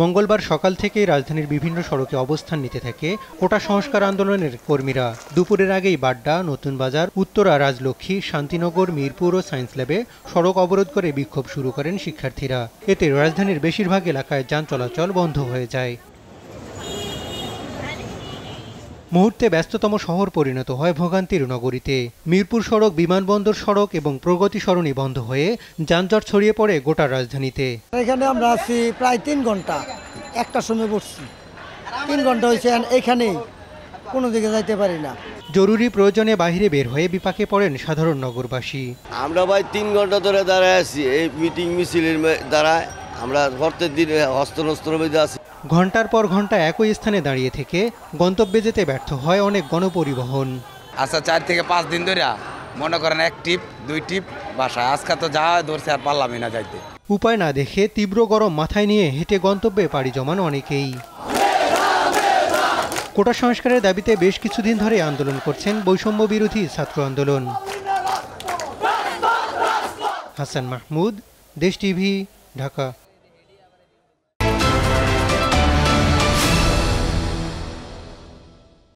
মঙ্গলবার সকাল থেকেই রাজধানীর বিভিন্ন সড়কে অবস্থান নিতে থাকে কোটা সংস্কার আন্দোলনের কর্মীরা। দুপুরের আগেই বাড্ডা, নতুন বাজার, উত্তরা, রাজলক্ষ্মী, শান্তিনগর, মিরপুর ও সায়েন্স ল্যাবে সড়ক অবরোধ করে বিক্ষোভ শুরু করেন শিক্ষার্থীরা। এতে রাজধানীর বেশিরভাগ এলাকায় যান চলাচল বন্ধ হয়ে যায়। মুহূর্তে ব্যস্ততম শহর পরিণত হয় ভোগান্তির নগরীতে। মিরপুর সড়ক, বিমানবন্দর সড়ক এবং প্রগতি সরণি বন্ধ হয়ে যানজট ছড়িয়ে পড়ে গোটা রাজধানীতে। এখানে আমরা আছি প্রায় 3 ঘন্টা, একটা সময় বসছি, 3 ঘন্টা হয়েছে এখানেই, কোনো দিকে যাইতে পারি না। জরুরি প্রয়োজনে বাইরে বের হয়ে বিপাকে পড়েন সাধারণ নগরবাসী। আমরা ভাই 3 ঘন্টা ধরে দাঁড়ায় আছি এই মিটিং মিছিলের দ্বারায়। আমরা প্রত্যেক দিন হস্তনস্ত্র বেঁধে আছি। ঘন্টার পর ঘন্টা একই স্থানে দাঁড়িয়ে থেকে গন্তব্যে যেতে ব্যর্থ হয় অনেক গণপরিবহন। আচ্ছা 4 থেকে 5 দিন ধরে মনে করেন 1 টিপ 2 টিপ বাসায়, আজকে তো যা ধরছে আর পারলামই না যাইতে। উপায় না দেখে তীব্র গরম মাথায় নিয়ে হেঁটে গন্তব্যে পাড়ি জমান অনেকেই। কোটা সংস্কারের দাবিতে বেশ কিছুদিন ধরে আন্দোলন করছেন বৈষম্য বিরোধী ছাত্র আন্দোলন। হাসান মাহমুদ, দেশ টিভি, ঢাকা।